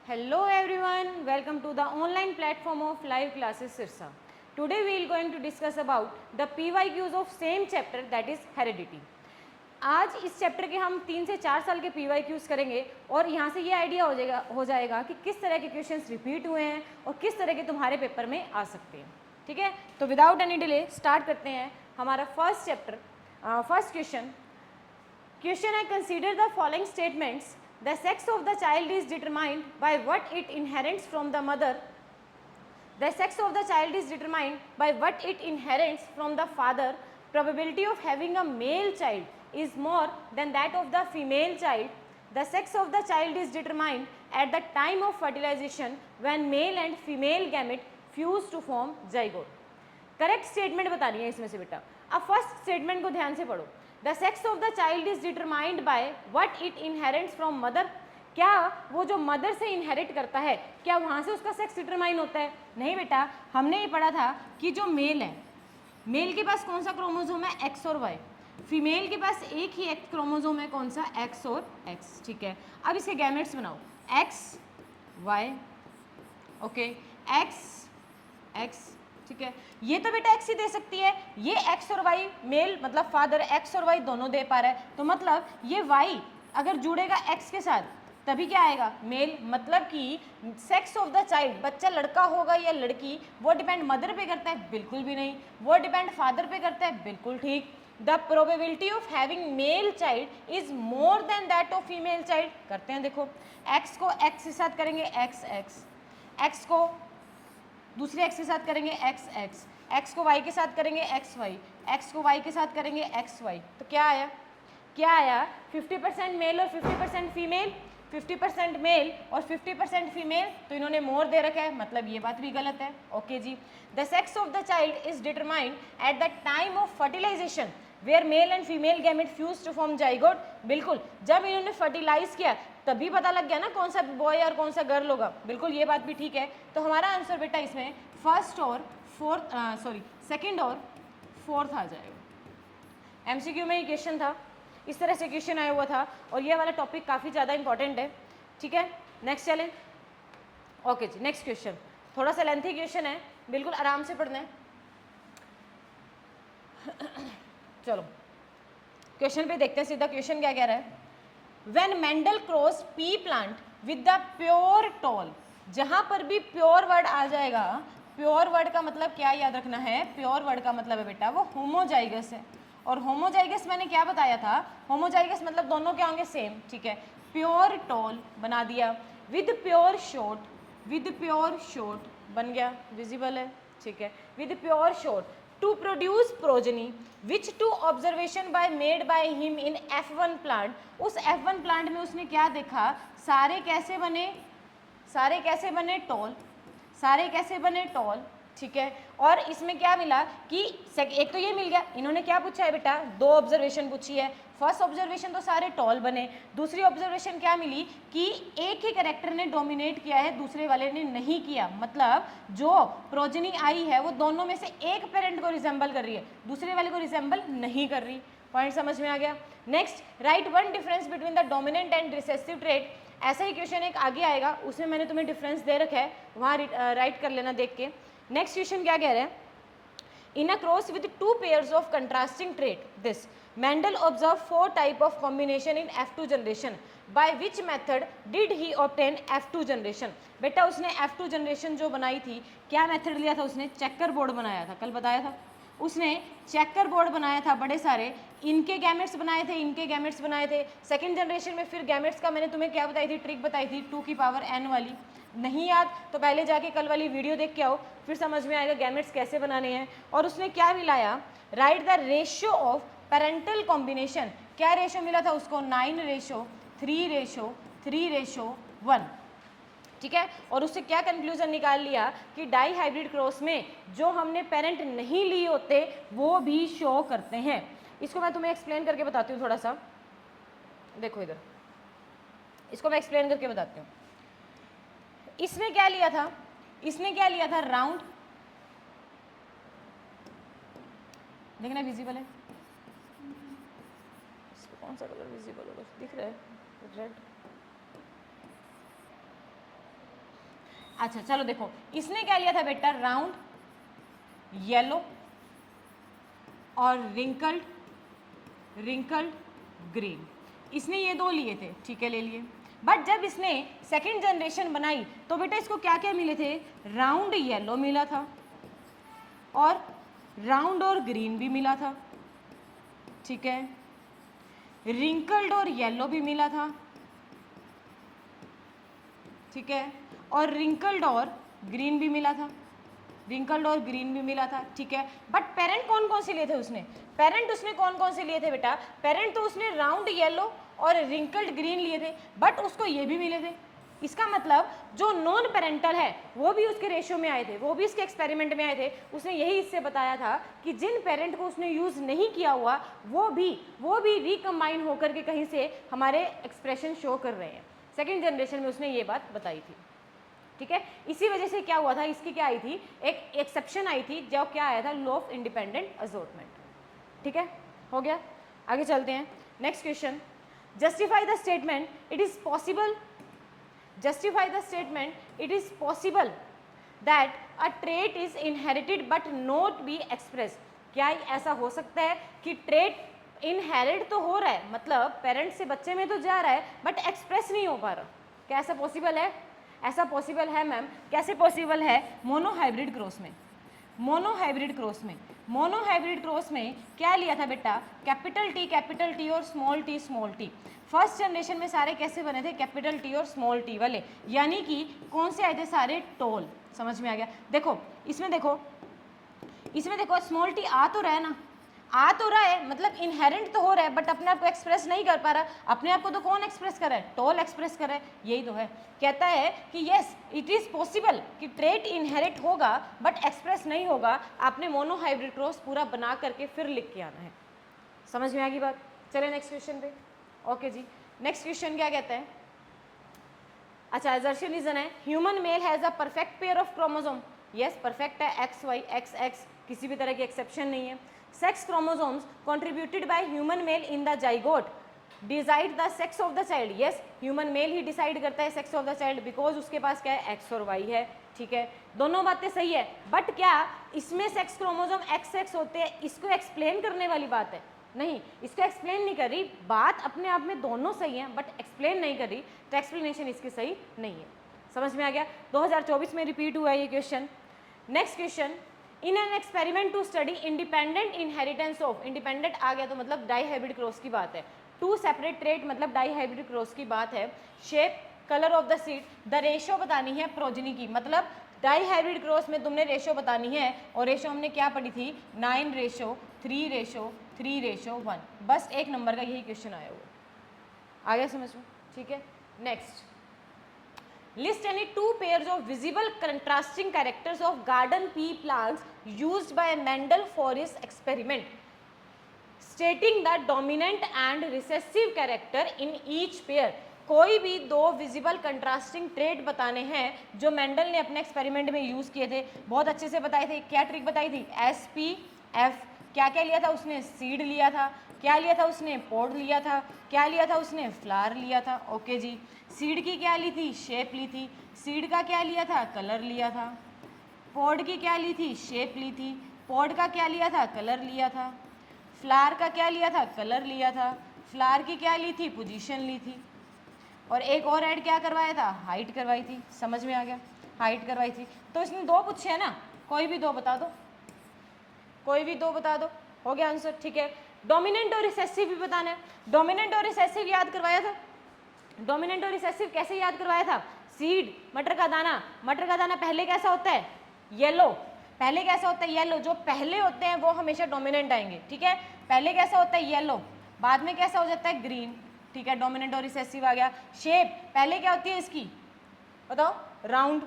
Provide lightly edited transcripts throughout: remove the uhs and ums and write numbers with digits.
Hello everyone, welcome to the online platform of live classes Sirsa. Today we are going to discuss about the PYQs of same chapter, that is heredity. आज इस chapter के हम 3 से 4 साल के PYQs करेंगे और यहाँ से ये आइडिया हो जाएगा कि किस तरह के क्वेश्चंस रिपीट हुए हैं और किस तरह के तुम्हारे पेपर में आ सकते हैं. ठीक है, तो विदाउट एनी डिले स्टार्ट करते हैं हमारा फर्स्ट चैप्टर. फर्स्ट क्वेश्चन है, consider the following statements. The sex of the child is determined by what it inherits from the mother. The sex of the child is determined by what it inherits from the father. Probability of having a male child is more than that of the female child. The sex of the child is determined at the time of fertilization when male and female gamete fuse to form zygote. Correct statement बतानी है इसमें से बेटा. अब first statement को ध्यान से पढ़ो. The sex of the child is determined by what it inherits from mother. क्या वो जो मदर से इनहेरिट करता है क्या वहाँ से उसका सेक्स डिटरमाइन होता है? नहीं बेटा, हमने ये पढ़ा था कि जो मेल है, मेल के पास कौन सा क्रोमोसोम है? एक्स और वाई. फीमेल के पास एक ही एक्स क्रोमोसोम है, कौन सा? एक्स और एक्स. ठीक है, अब इसके गैमेट्स बनाओ. X Y, okay, X X. ठीक है, ये तो बेटा एक्स ही दे सकती है. ये एक्स और वाई, मेल मतलब फादर एक्स और वाई दोनों दे पा रहा है, तो मतलब ये वाई अगर जुड़ेगा एक्स के साथ तभी क्या आएगा? मेल. मतलब कि सेक्स ऑफ द चाइल्ड, बच्चा लड़का होगा या लड़की, वो डिपेंड मदर पे करता है? बिल्कुल भी नहीं. वो डिपेंड फादर पे करता है? बिल्कुल ठीक. The probability of having male child is more than that of female child. करते हैं, देखो एक्स को एक्स के साथ करेंगे एक्स एक्स, एक्स को दूसरे एक्स के साथ करेंगे एक्स एक्स, एक्स को वाई के साथ करेंगे एक्स वाई, एक्स को वाई के साथ करेंगे एक्स वाई. तो क्या आया? क्या आया? 50% मेल और 50% फीमेल. 50% मेल और 50% फीमेल, तो इन्होंने मोर दे रखा है, मतलब ये बात भी गलत है. ओके जी. The sex of the child is determined at the time of fertilisation where male and female gamete fuse to form zygote. बिल्कुल, जब इन्होंने फर्टिलाइज किया तभी पता लग गया ना कौन सा बॉय और कौन सा गर्ल होगा. बिल्कुल, ये बात भी ठीक है. तो हमारा आंसर बेटा इसमें फर्स्ट और फोर्थ, सॉरी सेकंड और फोर्थ आ जाएगा. एमसीक्यू में ये क्वेश्चन था, इस तरह से क्वेश्चन आया हुआ था और ये वाला टॉपिक काफ़ी ज़्यादा इंपॉर्टेंट है. ठीक है, नेक्स्ट चलें. ओके जी, नेक्स्ट क्वेश्चन थोड़ा सा लेंथी क्वेश्चन है, बिल्कुल आराम से पढ़ना है. चलो क्वेश्चन पे देखते हैं सीधा. क्वेश्चन क्या कह रहा है? When Mendel crossed pea plant with the pure tall, जहाँ पर भी प्योर वर्ड आ जाएगा, प्योर वर्ड का मतलब क्या याद रखना है? प्योर वर्ड का मतलब है बेटा वो होमोजाइगस है. और होमोजाइगस मैंने क्या बताया था? होमोजाइगस मतलब दोनों क्या होंगे? सेम. ठीक है, प्योर टॉल बना दिया. With pure short, with pure short बन गया, विजिबल है. ठीक है, with pure short to produce progeny which two observation by made by him in F1 plant. उस F1 प्लांट में उसने क्या देखा? सारे कैसे बने? सारे कैसे बने? टॉल. सारे कैसे बने? टॉल. ठीक है, और इसमें क्या मिला कि एक तो ये मिल गया. इन्होंने क्या पूछा है बेटा? 2 ऑब्जर्वेशन पूछी है. फर्स्ट ऑब्जर्वेशन तो सारे टॉल बने. दूसरी ऑब्जर्वेशन क्या मिली कि एक ही कैरेक्टर ने डोमिनेट किया है, दूसरे वाले ने नहीं किया. मतलब जो प्रोजेनी आई है वो दोनों में से एक पेरेंट को रिजेंबल कर रही है, दूसरे वाले को रिजेंबल नहीं कर रही. पॉइंट समझ में आ गया. Next, right one difference between the dominant and recessive trait. ऐसा ही क्वेश्चन एक आगे आएगा, उसमें मैंने तुम्हें डिफरेंस दे रखा है, वहाँ राइट कर लेना देख के. नेक्स्ट क्वेश्चन क्या कह रहे हैं? In a cross with 2 pairs of contrasting trait this Mendel observed 4 type of combination in F2 generation. By which method did he obtain F2 generation? बेटा उसने F2 जनरेशन जो बनाई थी, क्या मेथड लिया था उसने? चेकर बोर्ड बनाया था, कल बताया था. उसने चेकर बोर्ड बनाया था, बड़े सारे इनके गैमेट्स बनाए थे, इनके गैमेट्स बनाए थे. सेकंड जनरेशन में फिर गैमेट्स का मैंने तुम्हें क्या बताई थी? ट्रिक बताई थी 2 की पावर n वाली. नहीं याद तो पहले जाके कल वाली वीडियो देख के आओ, फिर समझ में आएगा गैमेट्स कैसे बनाने हैं. और उसने क्या मिलाया? Right the ratio of parental combination. क्या रेशो मिला था उसको? 9 रेशो 3 रेशो 3 रेशो 1. ठीक है, और उससे क्या कंक्लूजन निकाल लिया कि डाई हाइब्रिड क्रॉस में जो हमने पेरेंट नहीं लिए होते वो भी शो करते हैं. इसको मैं तुम्हें एक्सप्लेन करके बताती हूँ थोड़ा सा. देखो इधर, इसको मैं एक्सप्लेन करके बताती हूँ. इसने क्या लिया था? इसने क्या लिया था? राउंड. देखना विजिबल है, कौन सा कलर विजिबल होगा? दिख रहा है? रेड. अच्छा चलो देखो, इसने क्या लिया था बेटा, राउंड, येलो और रिंकल्ड ग्रीन, इसने ये दो लिए थे, ठीक है ले लिए। बट जब इसने सेकंड जनरेशन बनाई तो बेटा इसको क्या क्या मिले थे, राउंड येलो मिला था और राउंड और ग्रीन भी मिला था, ठीक है, रिंकल्ड और येलो भी मिला था, ठीक है, और रिंकल्ड और ग्रीन भी मिला था, रिंकल्ड और ग्रीन भी मिला था, ठीक है। बट पेरेंट कौन कौन से लिए थे उसने, पेरेंट उसने कौन कौन से लिए थे बेटा, पेरेंट तो उसने राउंड येलो और रिंकल्ड ग्रीन लिए थे, बट उसको ये भी मिले थे। इसका मतलब जो नॉन पेरेंटल है वो भी उसके रेशियो में आए थे, वो भी इसके एक्सपेरिमेंट में आए थे। उसने यही इससे बताया था कि जिन पेरेंट को उसने यूज़ नहीं किया हुआ वो भी रिकम्बाइन होकर के कहीं से हमारे एक्सप्रेशन शो कर रहे हैं। सेकेंड जनरेशन में उसने ये बात बताई थी, ठीक है। इसी वजह से क्या हुआ था, इसकी क्या आई थी, एक एक्सेप्शन आई थी, जो क्या आया था, लॉ ऑफ इंडिपेंडेंट असॉर्टमेंट, ठीक है, हो गया। आगे चलते हैं, next question, justify the statement it is possible, justify the statement it is possible that a trait is inherited but not be express. क्या ऐसा हो सकता है कि ट्रेट इनहेरिट तो हो रहा है, मतलब पेरेंट्स से बच्चे में तो जा रहा है बट एक्सप्रेस नहीं हो पा रहा, क्या ऐसा पॉसिबल है? ऐसा पॉसिबल है मैम। कैसे पॉसिबल है? मोनोहाइब्रिड क्रॉस में, मोनोहाइब्रिड क्रॉस में, मोनोहाइब्रिड क्रॉस में क्या लिया था बेटा, कैपिटल टी और स्मॉल टी। फर्स्ट जनरेशन में सारे कैसे बने थे, कैपिटल टी और स्मॉल टी वाले, यानी कि कौन से आए थे, सारे टोल। समझ में आ गया? देखो इसमें देखो, इसमें देखो स्मॉल टी आ तो रहा है ना, आ तो रहा है, मतलब इनहेरेंट तो हो रहा है बट अपने आप को एक्सप्रेस नहीं कर पा रहा। अपने आप को तो कौन एक्सप्रेस कर रहा है, टोल एक्सप्रेस कर रहा है, यही तो है। कहता है कि यस इट इज पॉसिबल कि ट्रेट इनहेरिट होगा बट एक्सप्रेस नहीं होगा। आपने मोनोहाइब्रिड क्रॉस पूरा बना करके फिर लिख के आना है। समझ में आ गई बात? चले नेक्स्ट क्वेश्चन पे। ओके जी, नेक्स्ट क्वेश्चन क्या कहता है? अच्छा, असर्शन रीजन है, human male has a perfect pair of chromosome. Yes perfect है, एक्स वाई एक्स एक्स, किसी भी तरह की एक्सेप्शन नहीं है। Sex chromosomes contributed by human male in the zygote decide the sex of the child. yes human male he decide करता है sex of the child, because उसके पास क्या है, एक्स और वाई है, ठीक है। दोनों बातें सही है, बट क्या इसमें सेक्स क्रोमोसोम एक्स एक्स होते हैं, इसको एक्सप्लेन करने वाली बात है? नहीं, इसको एक्सप्लेन नहीं कर रही, बात अपने आप में दोनों सही है बट एक्सप्लेन नहीं कर रही, तो एक्सप्लेनेशन इसकी सही नहीं है। समझ में आ गया? 2024 में रिपीट हुआ है ये question. Next question, in an experiment to study independent inheritance of, independent आ गया तो मतलब डाई हाइब्रिड क्रॉस की बात है, टू सेपरेट ट्रेट मतलब डाई हाइब्रिड क्रॉस की बात है, shape colour of the seed, the ratio बतानी है प्रोजनी की, मतलब डाई हाइब्रिड क्रॉस में तुमने रेशियो बतानी है, और रेशियो हमने क्या पढ़ी थी, 9:3:1, बस एक नंबर का यही क्वेश्चन आया हुआ। आ गया समझ में? ठीक है, next, list any two pairs of visible contrasting characters of garden pea plants used by Mendel for his experiment, stating the dominant and recessive character in each pair। कोई भी दो विजिबल कंट्रास्टिंग ट्रेट बताने हैं जो Mendel ने अपने experiment में use किए थे, बहुत अच्छे से बताए थे। क्या ट्रिक बताई थी, SPF, क्या क्या लिया था उसने, सीड लिया था, क्या लिया था उसने, पॉड लिया था, क्या लिया था उसने, फ्लावर लिया था। ओके जी, सीड की क्या ली थी, शेप ली थी, सीड का क्या लिया था, कलर लिया था, पॉड की क्या ली थी, शेप ली थी, पॉड का क्या लिया था, कलर लिया था, फ्लावर का क्या लिया था, कलर लिया था, फ्लावर की क्या ली थी, पोजीशन ली थी, और एक और ऐड क्या करवाया था, हाइट करवाई थी। समझ में आ गया? हाइट करवाई थी। तो इसने दो पूछे है ना, कोई भी दो बता दो, कोई भी दो बता दो, हो गया आंसर। ठीक है, डोमिनेंट और रिसेसिव भी बताना है। डोमिनेंट और रिसेसिव याद करवाया था, डोमिनेंट और रिसेसिव कैसे याद करवाया था, सीड, मटर का दाना, मटर का दाना पहले कैसा होता है, येलो, पहले कैसा होता है, येलो, जो पहले होते हैं वो हमेशा डोमिनेंट आएंगे, ठीक है। पहले कैसा होता है, येलो, बाद में कैसा हो जाता है, ग्रीन, ठीक है, डोमिनेंट और रिसेसिव आ गया। शेप पहले क्या होती है इसकी, बताओ, राउंड,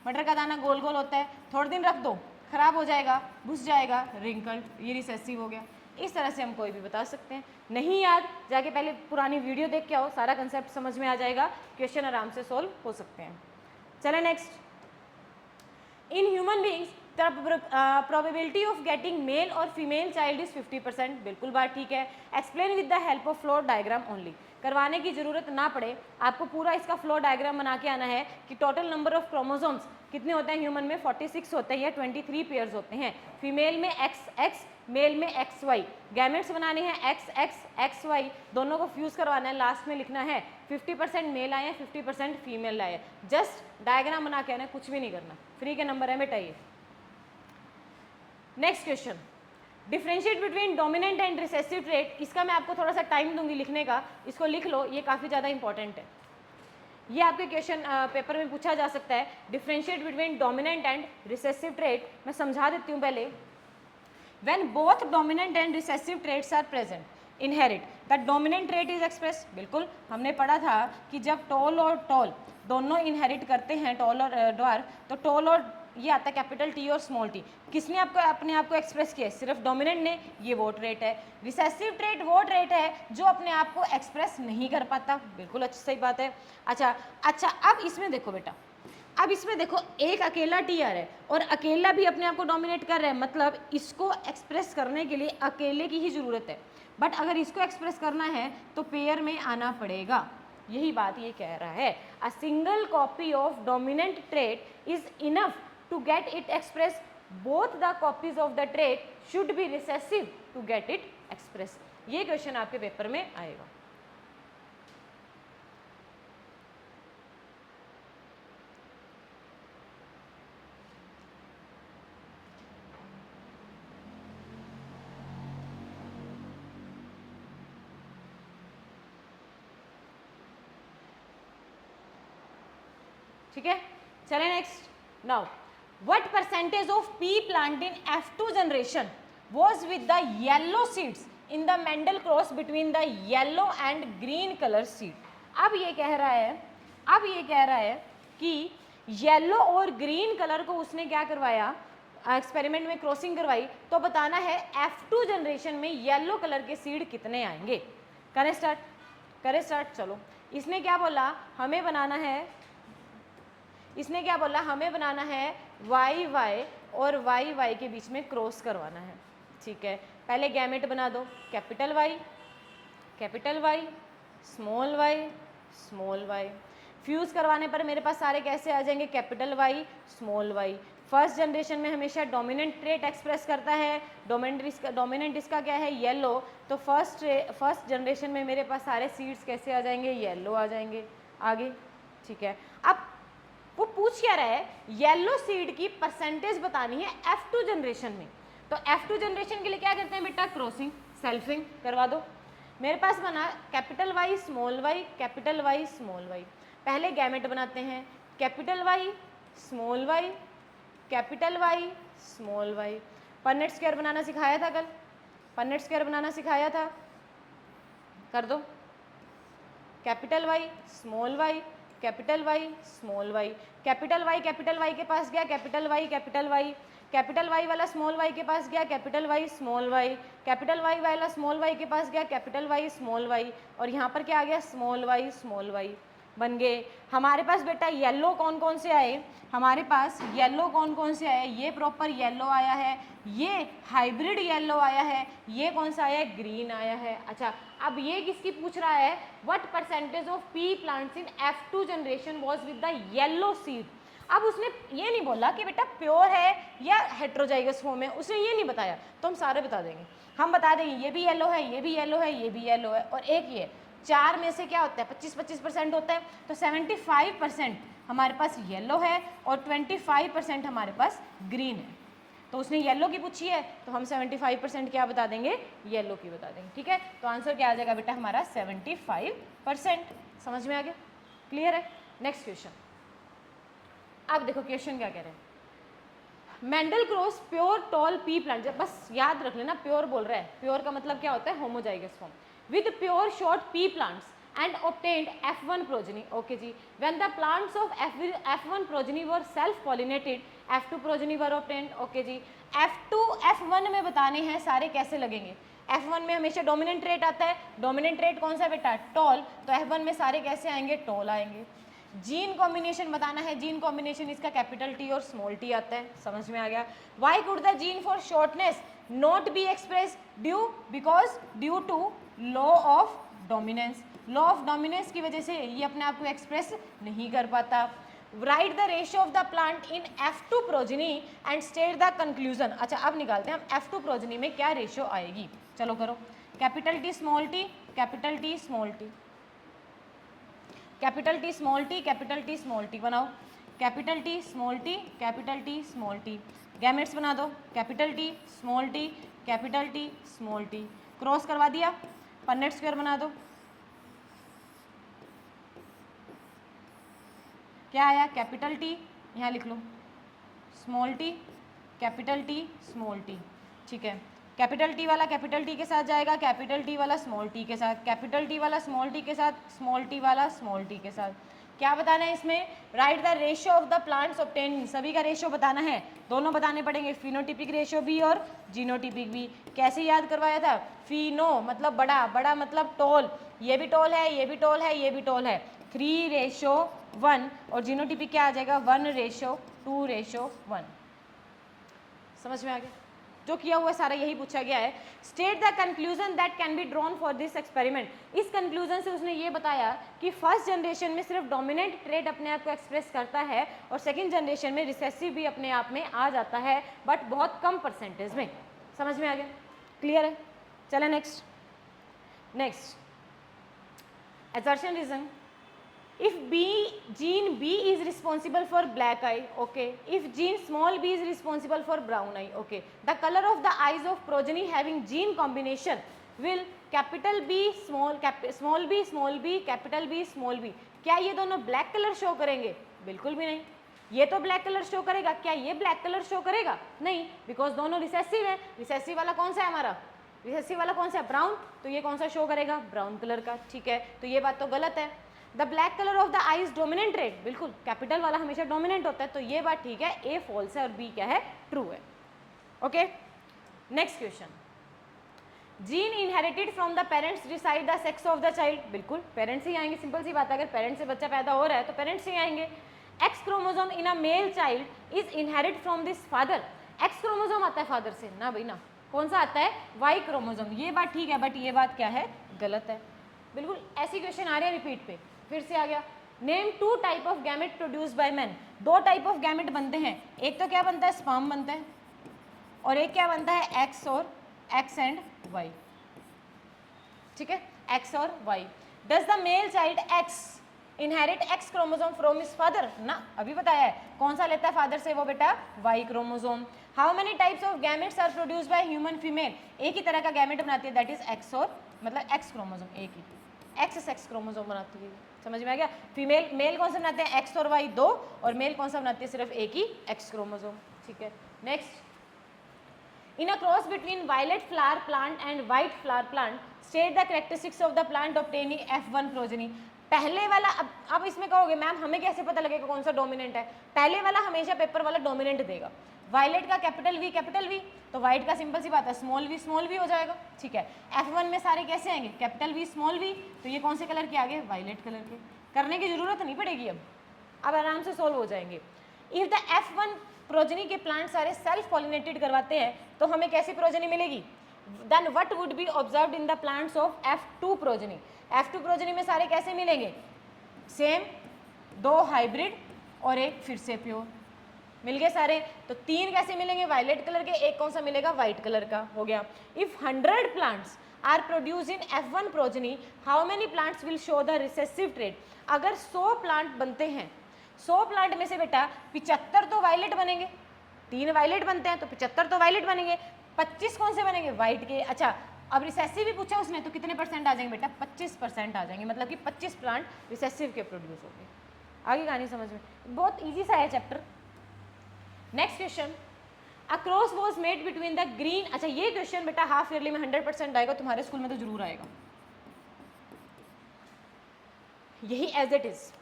मटर का दाना गोल गोल होता है, थोड़े दिन रख दो खराब हो जाएगा, घुस जाएगा, रिंकल, ये रिसेसिव हो गया। इस तरह से हम कोई भी बता सकते हैं। नहीं याद, जाके पहले पुरानी वीडियो देख के आओ, सारा कंसेप्ट समझ में आ जाएगा, क्वेश्चन आराम से सोल्व हो सकते हैं। चले नेक्स्ट, इन human beings probability of getting male और फीमेल चाइल्ड इज 50%, बिल्कुल बात ठीक है। Explain with the help of flow diagram only. करवाने की ज़रूरत ना पड़े, आपको पूरा इसका फ्लो डायग्राम बना के आना है कि टोटल नंबर ऑफ क्रोमोसोम्स कितने होते हैं ह्यूमन में, 46 होते हैं या 23 पेयर्स होते हैं, फीमेल में XX, मेल में XY, गैमेट्स बनाने हैं XX XY, दोनों को फ्यूज़ करवाना है, लास्ट में लिखना है 50% मेल आए हैं 50% फीमेल आए, जस्ट डायग्राम बना के आना है, कुछ भी नहीं करना, फ्री के नंबर है बेटा ये। Next question, differentiate between dominant and recessive trait, इसका मैं आपको थोड़ा सा टाइम दूंगी लिखने का, इसको लिख लो, ये काफ़ी ज़्यादा इंपॉर्टेंट है, ये आपके क्वेश्चन पेपर में पूछा जा सकता है। Differentiate between dominant and recessive trait, मैं समझा देती हूँ पहले। When both dominant and recessive traits are present inherit the dominant trait is express, बिल्कुल हमने पढ़ा था कि जब टॉल और टॉल दोनों इनहेरिट करते हैं, टॉल और ड्वार्फ, तो टॉल और ये आता है कैपिटल टी और स्मॉल टी, किसने आपको अपने आप को एक्सप्रेस किया है, सिर्फ डोमिनेंट ने, ये वो ट्रेट है। रिसेसिव ट्रेट वो ट्रेट है जो अपने आप को एक्सप्रेस नहीं कर पाता, बिल्कुल अच्छी सही बात है। अच्छा अब इसमें देखो बेटा, अब इसमें देखो एक अकेला टी आ रहा है और अकेला भी अपने आप को डोमिनेट कर रहा है, मतलब इसको एक्सप्रेस करने के लिए अकेले की ही ज़रूरत है, बट अगर इसको एक्सप्रेस करना है तो पेयर में आना पड़ेगा, यही बात ये कह रहा है। A single copy of dominant trait is enough to get it express, both the copies of the trait should be recessive to get it express, ये क्वेश्चन आपके पेपर में आएगा। ठीक है, चले next. Now what percentage of pea plant in F2 generation was with the yellow seeds in the Mendel cross between the yellow and green colour seed. अब ये कह रहा है कि येलो और ग्रीन कलर को उसने क्या करवाया, एक्सपेरिमेंट में क्रॉसिंग करवाई, तो बताना है F2 जनरेशन में येलो कलर के सीड कितने आएंगे। करें स्टार्ट, चलो। इसने क्या बोला, हमें बनाना है YY और YY के बीच में क्रॉस करवाना है, ठीक है। पहले गैमेट बना दो, capital Y small y, fuse करवाने पर मेरे पास सारे कैसे आ जाएंगे, capital Y small y। First generation में हमेशा डोमिनेंट ट्रेट एक्सप्रेस करता है, डोमिनेंट इसका क्या है, येलो, तो फर्स्ट जनरेशन में मेरे पास सारे सीड्स कैसे आ जाएंगे, येलो आ जाएंगे। आगे, ठीक है। अब वो पूछ क्या रहा है, येलो सीड की परसेंटेज बतानी है F2 जनरेशन में, तो F2 जनरेशन के लिए क्या करते हैं बेटा, क्रॉसिंग, सेल्फिंग करवा दो। मेरे पास बना capital Y small y, capital Y small y। पहले गैमेट बनाते हैं, capital Y small y, capital Y small y। Punnett square बनाना सिखाया था कल, कर दो। Capital Y small y, capital Y small y, capital Y के पास गया, कैपिटल Y वाला स्मॉल y के पास गया, capital Y small y, capital Y वाला स्मॉल y के पास गया, कैपिटल Y स्मॉल y, और यहाँ पर क्या आ गया, स्मॉल y बन गए। हमारे पास बेटा येलो कौन कौन से आए, ये प्रॉपर येलो आया है, ये हाइब्रिड येलो आया है, ये कौन सा आया है, ग्रीन आया है। अच्छा, अब ये किसकी पूछ रहा है, what percentage of P plants in F2 generation was with the yellow seed. अब उसने ये नहीं बोला कि बेटा प्योर है या हेट्रोजाइगस फॉर्म है, उसने ये नहीं बताया, तो हम सारे बता देंगे, हम बता देंगे ये भी येलो है, ये भी येलो है, ये भी येलो है, और एक ये, चार में से क्या होता है, 25% होता है, तो 75% हमारे पास येलो है और 25% हमारे पास ग्रीन है। तो उसने येलो की पूछी है तो हम 75% क्या बता देंगे, येलो की बता देंगे, ठीक है। तो आंसर क्या आ जाएगा बेटा हमारा 75%। समझ में आ गया, क्लियर है। नेक्स्ट क्वेश्चन, अब देखो क्वेश्चन क्या कह रहे हैं, Mendel cross pure tall P plant, बस याद रख लेना प्योर बोल रहा है, प्योर का मतलब क्या होता है, homozygous form, with pure short pea plants and obtained F1 progeny। Okay जी, when the plants of F1 progeny were self pollinated, F2 progeny were obtained। Okay जी, F1 में बताने हैं सारे कैसे लगेंगे। F1 में हमेशा डोमिनेंट ट्रेट आता है, डोमिनेंट ट्रेट कौन सा बेटा, टॉल, तो F1 में सारे कैसे आएंगे, टॉल आएंगे। जीन कॉम्बिनेशन बताना है, जीन कॉम्बिनेशन इसका कैपिटल T और स्मॉल t आता है, समझ में आ गया। Why could the gene for shortness not be express, due to law of dominance. Law of dominance की वजह से ये अपने आप को एक्सप्रेस नहीं कर पाता। Right the ratio of the plant in F2 progeny and state the conclusion. अच्छा अब निकालते हैं हम F2 प्रोजनी में क्या रेशियो आएगी। चलो करो, capital T small T, capital T small T, capital T small T, capital T small T बनाओ, capital T small T, capital T small T, gametes बना दो, capital T small T, capital T small T, cross करवा दिया, Punnett square बना दो, क्या आया, capital T, यहाँ लिख लो small T, capital T small T, ठीक है। कैपिटल टी वाला कैपिटल टी के साथ जाएगा, कैपिटल टी वाला स्मॉल टी के साथ, कैपिटल टी वाला स्मॉल टी के साथ, स्मॉल टी वाला स्मॉल टी के साथ। क्या बताना है इसमें, write the ratio of the plants obtain, सभी का रेशियो बताना है, दोनों बताने पड़ेंगे, फिनोटिपिक रेशियो भी और जीनोटिपिक भी। कैसे याद करवाया था, फिनो मतलब बड़ा, बड़ा मतलब टॉल, ये भी टॉल है, ये भी टॉल है, ये भी टॉल है, 3:1, और जीनोटिपिक क्या आ जाएगा 1:2:1। समझ में आ गया, जो किया हुआ सारा यही पूछा गया है। State the conclusion that can be drawn for this experiment. इस कंक्लूजन से उसने ये बताया कि फर्स्ट जनरेशन में सिर्फ डोमिनेंट ट्रेड अपने आप को एक्सप्रेस करता है और सेकंड जनरेशन में रिसेसिव भी अपने आप में आ जाता है, बट बहुत कम परसेंटेज में। समझ में आ गया, क्लियर है। चले next, assertion reason. If gene B is responsible for black eye, okay, if gene small b is responsible for brown eye, okay, the color of the eyes of progeny having gene combination will capital B small b, small b, capital B small b, क्या ये दोनों black colour show करेंगे? बिल्कुल भी नहीं। ये तो black colour show करेगा, क्या ये ब्लैक कलर शो करेगा? नहीं, बिकॉज दोनों रिसेसिव है। रिसेसिव वाला कौन सा है हमारा, रिसेसिव वाला कौन सा है, ब्राउन, तो ये कौन सा शो करेगा, ब्राउन कलर का, ठीक है। तो ये बात तो गलत है। The black colour of the I is dominant trait, बिल्कुल कैपिटल वाला हमेशा डोमिनेंट होता है, तो ये बात ठीक है, ए फॉल्स है और बी क्या है, ट्रू है। Okay, next question, gene inherited from the parents decide the sex of the child, बिल्कुल पेरेंट्स ही आएंगे, सिंपल सी बात है, अगर पेरेंट्स से बच्चा पैदा हो रहा है तो पेरेंट्स ही आएंगे। X chromosome in a male child is inherit from this father, x chromosome आता है फादर से ना भाई ना, कौन सा आता है, वाई क्रोमोसोम, ये बात ठीक है, बट ये बात क्या है, गलत है। बिल्कुल ऐसी क्वेश्चन आ रहे हैं रिपीट पे, फिर से आ गया। Name 2 type of gamete produce by man, 2 type of gamete बनते हैं, एक तो क्या बनता है, स्पर्म बनता है, और एक क्या बनता है, एक्स और एक्स एंड वाई, ठीक है, एक्स और Y. Does the male child X inherit X chromosome from his father, ना अभी बताया है, कौन सा लेता है फादर से, वो बेटा Y chromosome. How many types of gametes are produce by human female, एक ही तरह का गैमेट बनाती है, दैट इज एक्स और मतलब एक्स क्रोमोसोम, एक ही एक्स सेक्स क्रोमोसोम बनाती है। समझ में आ गया। फीमेल मेल कौन सा बनाते हैं, एक्स और वाई 2, और मेल कौन सा बनाती है, सिर्फ एक ही एक्स क्रोमोसोम, ठीक है। Next, in a cross between violet flower plant and white flower plant state the characteristics of the plant obtaining F1 progeny. पहले वाला, अब इसमें कहोगे मैम हमें कैसे पता लगेगा कौन सा डोमिनेंट है, पहले वाला हमेशा पेपर वाला डोमिनेंट देगा, वायलेट का कैपिटल वी, तो व्हाइट का सिंपल सी बात है स्मॉल वी हो जाएगा, ठीक है। F1 में सारे कैसे आएंगे, कैपिटल वी स्मॉल वी, तो ये कौन से कलर के आ गए, वायलेट कलर के। करने की जरूरत नहीं पड़ेगी, अब आराम से सोल्व हो जाएंगे। इफ द F1 प्रोजनी के प्लांट सारे सेल्फ पॉलिनेटेड करवाते हैं तो हमें कैसी प्रोजनी मिलेगी, then what would be observed in the plants of F2 progeny. F2 progeny में सारे कैसे मिलेंगे, सेम, 2 हाइब्रिड और एक फिर से प्योर, मिल गए सारे। तो 3 कैसे मिलेंगे, वायलेट कलर के, एक कौन सा मिलेगा, व्हाइट कलर का, हो गया। If 100 plants are produce in F1 progeny, how many plants will show the recessive trait. अगर 100 प्लांट बनते हैं, 100 प्लांट में से बेटा 75 तो वायलेट बनेंगे, 3 वायलेट बनते हैं तो 75 तो वायलेट बनेंगे, 25 कौन से बनेंगे, व्हाइट के। अच्छा, अब रिसेसिव भी पूछा उसने, तो कितने परसेंट आ जाएंगे बेटा, 25% आ जाएंगे, मतलब कि 25 प्लांट रिसेसिव के प्रोड्यूस होंगे। आगे कहानी समझ में, बहुत ईजी सा है chapter. Next question, a cross was made between the green, अच्छा ये क्वेश्चन बेटा हाफ ईयरली में 100% आएगा, तुम्हारे स्कूल में तो जरूर आएगा, यही as it is.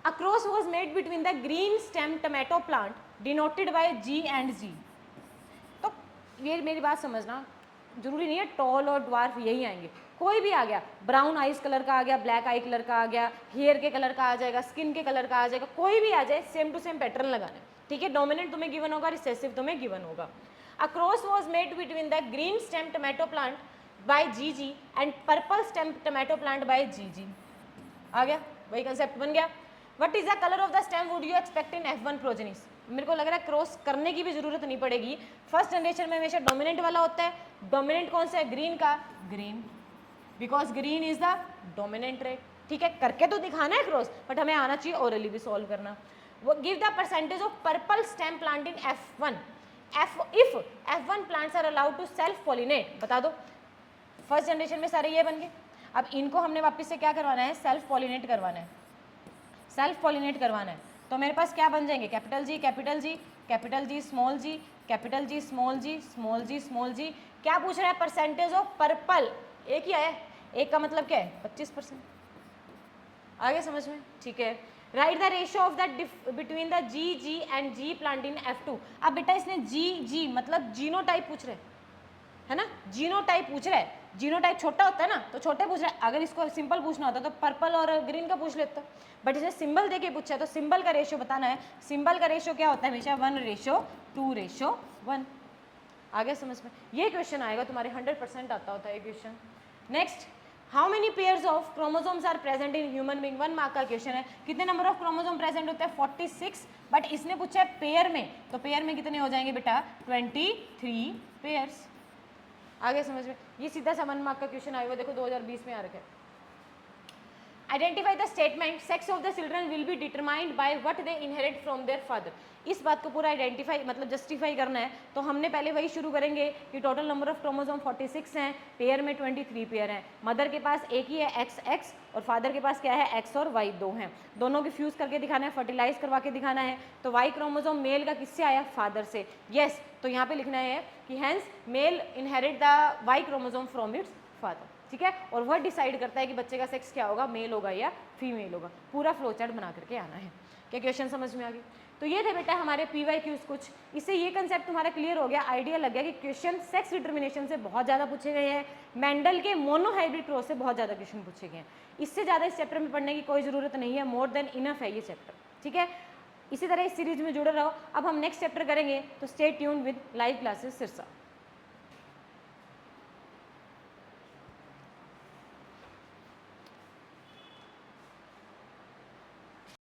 A cross was made between the green stem tomato plant denoted by G and G। तो ये मेरी बात समझना, जरूरी नहीं है टॉल और ड्वार्फ यही आएंगे, कोई भी आ गया, ब्राउन आइज कलर का आ गया, ब्लैक आई कलर का आ गया, हेयर के कलर का आ जाएगा, स्किन के कलर का आ जाएगा, कोई भी आ जाए, सेम टू सेम पैटर्न लगाना है, ठीक है। डोमिनेंट तुम्हें गिवन होगा, रिसेसिव तुम्हें गिवन होगा। अ cross was made between the green stem tomato plant by GG and purple stem tomato plant by GG। आ गया, वही कंसेप्ट बन गया। What is the colour of the stem would you expect in F1 प्रोजेनिस? मेरे को लग रहा है cross करने की भी जरूरत नहीं पड़ेगी। फर्स्ट जनरेशन में हमेशा डोमिनेंट वाला होता है। डोमिनेंट कौन सा है? ग्रीन का, green, because green is the dominant rate. ठीक है, करके तो दिखाना है क्रॉस, बट हमें आना चाहिए ओरली भी सॉल्व करना। वो give the percentage of purple stem plant in F1 if F1 plants are allowed to self pollinate. बता दो, फर्स्ट जनरेशन में सारे ये बन गए। अब इनको हमने वापस से क्या करवाना है? सेल्फ पॉलिनेट करवाना है, सेल्फ पॉलिनेट करवाना है। तो मेरे पास क्या बन जाएंगे? Capital G capital G, capital G small G, capital G small G, small G small G. क्या पूछ रहा है? Percentage of purple. एक ही आया, एक का मतलब क्या है? 25%। आगे समझ में? ठीक है। Write the ratio of the between the G G and G plant in F2। अब बेटा इसने जी जी मतलब जीनोटाइप पूछ रहे है ना, जीनोटाइप पूछ रहा है। जीनोटाइप छोटा होता है ना, तो छोटे पूछ रहा है। अगर इसको सिंपल पूछना होता तो पर्पल और ग्रीन का पूछ लेता, बट इसे सिंबल देके पूछा है, तो सिंबल का रेशियो बताना है। सिंबल का रेशियो क्या होता है? हमेशा 1:2:1। आ गया समझ में? ये क्वेश्चन आएगा तुम्हारे 100% आता होता है ये question. Next, how many pairs of chromosomes are present in human being? 1 mark का क्वेश्चन है। कितने नंबर ऑफ क्रोमोसोम प्रेजेंट होते हैं? 46, बट इसने पूछा है पेयर में, तो पेयर में कितने हो जाएंगे बेटा? 23 पेयर्स। आगे समझ में? ये सीधा सा 1 मार्क का क्वेश्चन आएगा, देखो 2020 में आ रखा है। Identify the statement sex of the children will be determined by what they inherit from their father. इस बात को पूरा आइडेंटिफाई मतलब जस्टिफाई करना है, तो हमने पहले वही शुरू करेंगे कि टोटल नंबर ऑफ क्रोमोसोम 46 हैं, पेयर में 23 पेयर हैं। मदर के पास एक ही है XX, और फादर के पास क्या है? X और Y 2 हैं। दोनों की फ्यूज करके दिखाना है, फर्टिलाइज करवा के दिखाना है। तो Y क्रोमोसोम मेल का किससे आया? फादर से। यस, तो यहाँ पे लिखना है कि hence male inherit the Y chromosome from its father. ठीक है, और वह डिसाइड करता है कि बच्चे का सेक्स क्या होगा, मेल होगा या फीमेल होगा। पूरा फ्लो चार्ट बना करके आना है। क्या क्वेश्चन समझ में आ गई? तो ये थे बेटा हमारे PYQs कुछ। इससे ये कंसेप्ट तुम्हारा क्लियर हो गया, आइडिया लग गया कि क्वेश्चन सेक्स डिटर्मिनेशन से बहुत ज़्यादा पूछे गए हैं। मेंडल के मोनोहाइब्रिड क्रॉस से बहुत ज़्यादा क्वेश्चन पूछे गए हैं। इससे ज़्यादा इस चैप्टर में पढ़ने की कोई ज़रूरत नहीं है, मोर देन इनफ है ये चैप्टर। ठीक है, इसी तरह इस सीरीज में जुड़े रहो। अब हम नेक्स्ट चैप्टर करेंगे, तो stay tuned with live classes Sirsa.